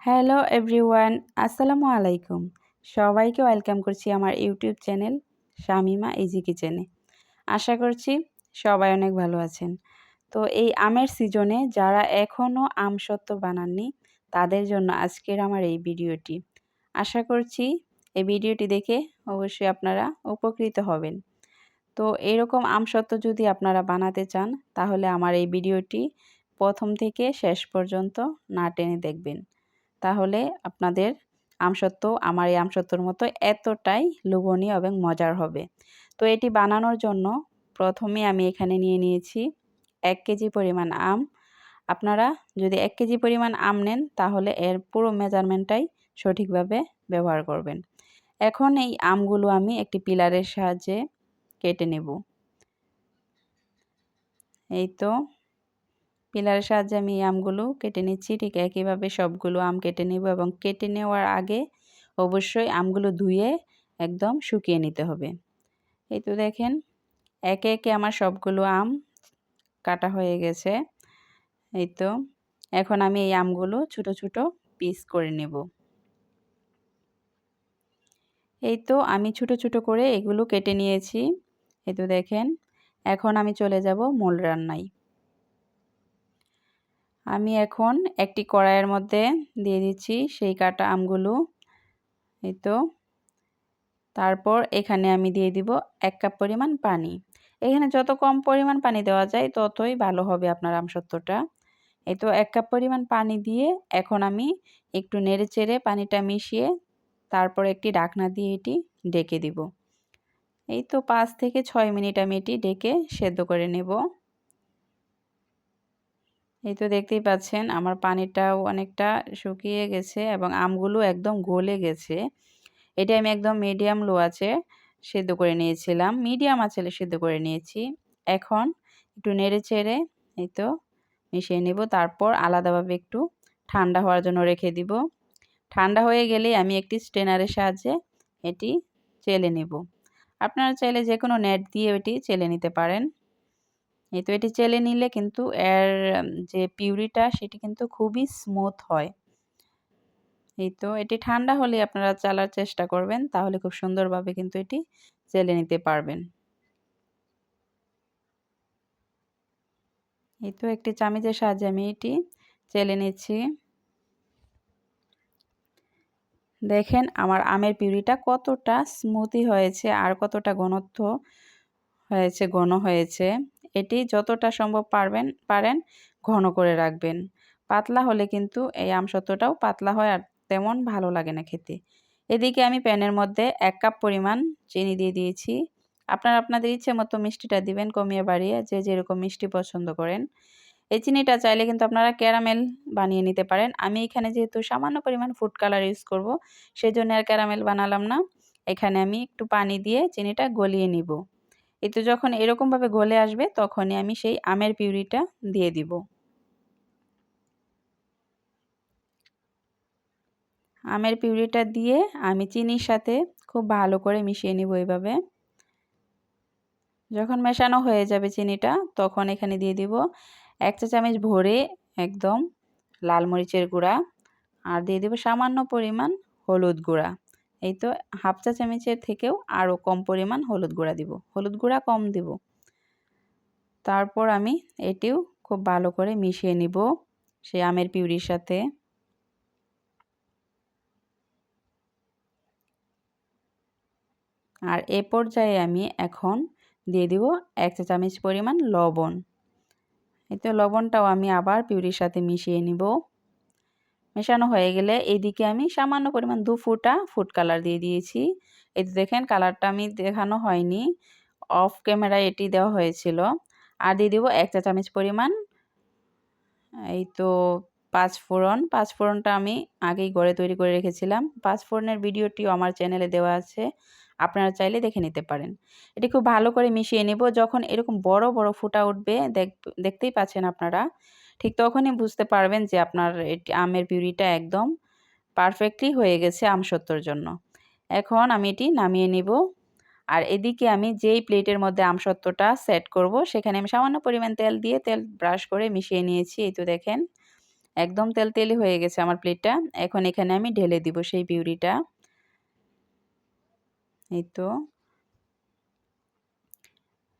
Hello everyone, আসসালামু আলাইকুম। সবাইকে ওয়েলকাম করছি আমার ইউটিউব চ্যানেল শামিমা ইজি কিচেনে। আশা করছি সবাই অনেক ভালো আছেন। তো এই আমের সিজনে যারা এখনও আমসত্ত্ব বানাননি তাদের জন্য আজকের আমার এই ভিডিওটি। আশা করছি এই ভিডিওটি দেখে অবশ্যই আপনারা উপকৃত হবেন। তো এরকম আমসত্ত্ব যদি আপনারা বানাতে চান তাহলে আমার এই ভিডিওটি প্রথম থেকে শেষ পর্যন্ত না টেনে দেখবেন। তাহলে আপনাদের আমসত্ত্ব আমার এই আমসত্ত্বর মতো এতটাই লোভনীয় এবং মজার হবে। তো এটি বানানোর জন্য প্রথমে আমি এখানে নিয়ে নিয়েছি 1 কেজি পরিমাণ আম। আপনারা যদি 1 কেজি পরিমাণ আম নেন তাহলে এর পুরো মেজারমেন্টটাই সঠিকভাবে ব্যবহার করবেন। এখন এই আমগুলো আমি একটি পিলারের সাহায্যে কেটে নেব। এই তো পিলারের সাহায্যে আমি এই আমগুলো কেটে নিচ্ছি। ঠিক একইভাবে সবগুলো আম কেটে নেব এবং কেটে নেওয়ার আগে অবশ্যই আমগুলো ধুয়ে একদম শুকিয়ে নিতে হবে। এই তো দেখেন একে একে আমার সবগুলো আম কাটা হয়ে গেছে। এই তো এখন আমি এই আমগুলো ছোট ছোট পিস করে নেব। এই তো আমি ছোট ছোট করে এগুলো কেটে নিয়েছি। এই তো দেখেন এখন আমি চলে যাব মূল রান্নায়। আমি এখন একটি কড়াইয়ের মধ্যে দিয়ে দিচ্ছি সেই কাটা আমগুলো। এই তো তারপর এখানে আমি দিয়ে দিব 1 কাপ পরিমাণ পানি। এখানে যত কম পরিমাণ পানি দেওয়া যায় ততই ভালো হবে আপনার আমসত্ত্বটা। এই তো 1 কাপ পরিমাণ পানি দিয়ে এখন আমি একটু নেড়েচেড়ে পানিটা মিশিয়ে তারপর একটি ঢাকনা দিয়ে এটি ঢেকে দিব। এই তো 5 থেকে 6 মিনিট আমি এটি ঢেকে সেদ্ধ করে নেব। এই তো দেখতেই পাচ্ছেন আমার পানিটাও অনেকটা শুকিয়ে গেছে এবং আমগুলো একদম গলে গেছে। এটা আমি একদম মিডিয়াম লো আঁচে সেদ্ধ করে নিয়েছিলাম। মিডিয়াম আঁচে সেদ্ধ করে নিয়েছি। এখন একটু নেড়েচেড়ে এই তো মিশিয়ে নেব। তারপর আলাদাভাবে একটু ঠান্ডা হওয়ার জন্য রেখে দিব। ঠান্ডা হয়ে গেলেই আমি একটি স্ট্রেনারের সাহায্যে এটি চেলে নেব। আপনারা চাইলে যে কোনো নেট দিয়ে এটি চেলে নিতে পারেন। এই তো এটি চেলে নিলে কিন্তু এর যে পিউরিটা সেটি কিন্তু খুবই স্মুথ হয়। এই তো এটি ঠান্ডা হলে আপনারা চালার চেষ্টা করবেন তাহলে খুব সুন্দরভাবে কিন্তু এটি চেলে নিতে পারবেন। এই তো একটি চামচের সাহায্যে আমি এটি চেলে নিচ্ছি। দেখেন আমার আমের পিউরিটা কতটা স্মুথি হয়েছে আর কতটা ঘনত্ব হয়েছে, ঘন হয়েছে। এটি যতটা সম্ভব পারেন ঘন করে রাখবেন। পাতলা হলে কিন্তু এই আমসত্ত্বটাও পাতলা হয় আর তেমন ভালো লাগে না খেতে। এদিকে আমি প্যানের মধ্যে 1 কাপ পরিমাণ চিনি দিয়ে দিয়েছি। আপনারা আপনাদের ইচ্ছে মতো মিষ্টিটা দিবেন কমিয়ে বাড়িয়ে যে যেরকম মিষ্টি পছন্দ করেন। এই চিনিটা চাইলে কিন্তু আপনারা ক্যারামেল বানিয়ে নিতে পারেন। আমি এখানে যেহেতু সামান্য পরিমাণ ফুড কালার ইউজ করব সেজন্য আর ক্যারামেল বানালাম না। এখানে আমি একটু পানি দিয়ে চিনিটা গলিয়ে নিব। এই তো যখন এরকমভাবে গলে আসবে তখনই আমি সেই আমের পিউরিটা দিয়ে দিব। আমের পিউরিটা দিয়ে আমি চিনির সাথে খুব ভালো করে মিশিয়ে নিব এইভাবে। যখন মেশানো হয়ে যাবে চিনিটা তখন এখানে দিয়ে দিব 1 চা চামচ ভরে একদম লাল মরিচের গুঁড়া আর দিয়ে দিব সামান্য পরিমাণ হলুদ গুঁড়া। এই তো হাফ চা চামচের থেকেও আরও কম পরিমাণ হলুদ গুঁড়া দিব। হলুদ গুঁড়া কম দিব। তারপর আমি এটিও খুব ভালো করে মিশিয়ে নিব সেই আমের পিউরির সাথে। আর এ পর্যায়ে আমি এখন দিয়ে দিব 1 চা চামচ পরিমাণ লবণ। এই তো লবণটাও আমি আবার পিউরির সাথে মিশিয়ে নিব। মেশানো হয়ে গেলে এইদিকে আমি সামান্য পরিমাণ 2 ফোঁটা ফুড কালার দিয়ে দিয়েছি। এই তো দেখেন কালারটা আমি দেখানো হয়নি, অফ ক্যামেরায় এটি দেওয়া হয়েছিল। আর দিয়ে দিব 1 চা চামচ পরিমাণ এই তো পাঁচফোড়ন। পাঁচফোড়নটা আমি আগেই ঘরে তৈরি করে রেখেছিলাম। পাঁচফোড়নের ভিডিওটিও আমার চ্যানেলে দেওয়া আছে, আপনারা চাইলে দেখে নিতে পারেন। এটি খুব ভালো করে মিশিয়ে নেব। যখন এরকম বড় বড় ফুটা উঠবে দেখতেই পাচ্ছেন আপনারা, ঠিক তখনই বুঝতে পারবেন যে আপনার এটি আমের পিউরিটা একদম পারফেক্টলি হয়ে গেছে আমসত্ত্বর জন্য। এখন আমি এটি নামিয়ে নিব। আর এদিকে আমি যেই প্লেটের মধ্যে আমসত্ত্বটা সেট করব সেখানে আমি সামান্য পরিমাণ তেল দিয়ে তেল ব্রাশ করে মিশিয়ে নিয়েছি। এই তো দেখেন একদম তেলতেলে হয়ে গেছে আমার প্লেটটা। এখন এখানে আমি ঢেলে দিব সেই পিউরিটা। এই তো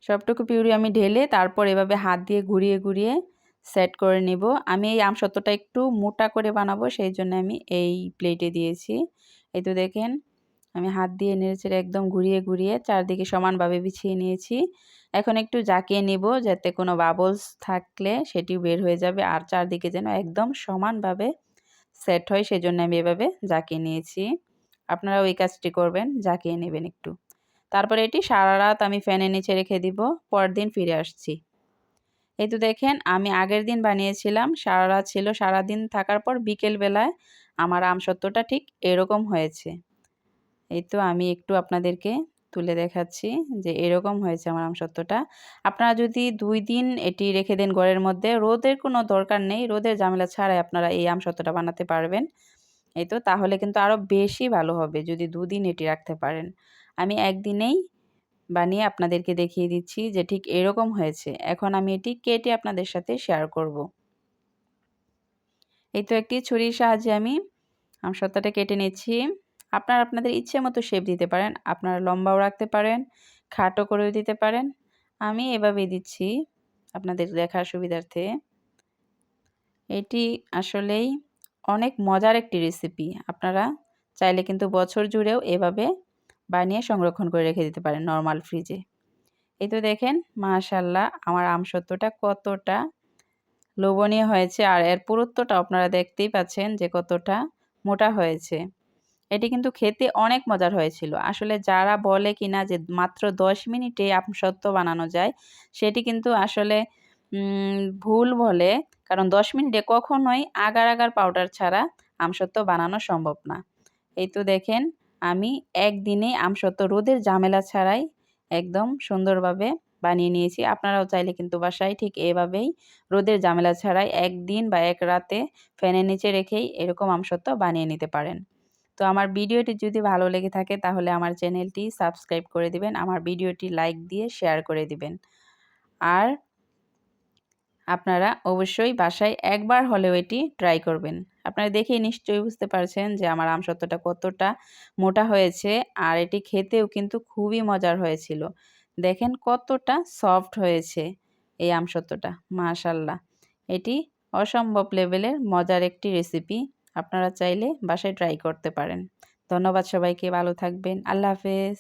সবটুকু পিউরি আমি ঢেলে তারপর এভাবে হাত দিয়ে ঘুরিয়ে ঘুরিয়ে সেট করে নিব। আমি এই আমসত্ত্বটা একটু মোটা করে বানাবো, সেই জন্য আমি এই প্লেটে দিয়েছি। এই তো দেখেন আমি হাত দিয়ে নেড়েচেড়ে একদম ঘুরিয়ে ঘুরিয়ে চারদিকে সমানভাবে বিছিয়ে নিয়েছি। এখন একটু জাকিয়ে নিব যাতে কোনো বাবলস থাকলে সেটিও বের হয়ে যাবে, আর চারদিকে যেন একদম সমানভাবে সেট হয়, সেজন্য আমি এভাবে জাকিয়ে নিয়েছি। আপনারা ওই কাজটি করবেন, জাকিয়ে নেবেন একটু। তারপরে এটি সারা রাত আমি ফ্যানের নিচে রেখে দিব, পরের দিন ফিরে আসছি। এই তো দেখেন আমি আগের দিন বানিয়েছিলাম, সারা রাত ছিল, সারাদিন থাকার পর বিকেল বেলায় আমার আমসত্ত্বটা ঠিক এরকম হয়েছে। এই তো আমি একটু আপনাদেরকে তুলে দেখাচ্ছি যে এরকম হয়েছে আমার আমসত্ত্বটা। আপনারা যদি ২ দিন এটি রেখে দেন ঘরের মধ্যে, রোদের কোনো দরকার নেই, রোদের ঝামেলা ছাড়াই আপনারা এই আমসত্ত্বটা বানাতে পারবেন। এই তো তাহলে কিন্তু আরও বেশি ভালো হবে যদি ২ দিন এটি রাখতে পারেন। আমি একদিনেই বানিয়ে আপনাদেরকে দেখিয়ে দিচ্ছি যে ঠিক এরকম হয়েছে। এখন আমি এটি কেটে আপনাদের সাথে শেয়ার করব। এই তো একটি ছুরির সাহায্যে আমি আমসত্ত্বটা কেটে নিচ্ছি। আপনারা আপনাদের ইচ্ছে মতো শেপ দিতে পারেন। আপনারা লম্বাও রাখতে পারেন, খাটো করেও দিতে পারেন। আমি এভাবেই দিচ্ছি আপনাদের দেখার সুবিধার্থে। এটি আসলেই অনেক মজার একটি রেসিপি। আপনারা চাইলে কিন্তু বছর জুড়েও এভাবে বানিয়ে সংরক্ষণ করে রেখে দিতে পারেন নরমাল ফ্রিজে। এই তো দেখেন মাশাআল্লাহ আমার আমসত্ত্বটা কতটা লোভনীয় হয়েছে, আর এর পুরুত্বটা আপনারা দেখতেই পাচ্ছেন যে কতটা মোটা হয়েছে। এটি কিন্তু খেতে অনেক মজার হয়েছিল। আসলে যারা বলে কিনা যে মাত্র ১০ মিনিটে আমসত্ত্ব বানানো যায়, সেটি কিন্তু আসলে ভুল বলে। কারণ ১০ মিনিটে কখনোই আগার আগার পাউডার ছাড়া আমসত্ত্ব বানানো সম্ভব না। এই তো দেখেন আমি একদিনেই আমসত্ত্ব রোদের ঝামেলা ছাড়াই একদম সুন্দরভাবে বানিয়ে নিয়েছি। আপনারাও চাইলে কিন্তু বাসায় ঠিক এভাবেই রোদের ঝামেলা ছাড়াই একদিন বা এক রাতে ফ্যানের নিচে রেখেই এরকম আমসত্ত্ব বানিয়ে নিতে পারেন। তো আমার ভিডিওটি যদি ভালো লেগে থাকে তাহলে আমার চ্যানেলটি সাবস্ক্রাইব করে দিবেন, আমার ভিডিওটি লাইক দিয়ে শেয়ার করে দিবেন। আর আপনারা অবশ্যই বাসায় একবার হলেও এটি ট্রাই করবেন। আপনারা দেখেই নিশ্চয়ই বুঝতে পারছেন যে আমার আমসত্ত্বটা কতটা মোটা হয়েছে, আর এটি খেতেও কিন্তু খুবই মজার হয়েছিল। দেখেন কতটা সফট হয়েছে এই আমসত্ত্বটা, মাশাআল্লাহ। এটি অসম্ভব লেভেলের মজার একটি রেসিপি। আপনারা চাইলে বাসায় ট্রাই করতে পারেন। ধন্যবাদ সবাইকে, ভালো থাকবেন। আল্লাহ হাফেজ।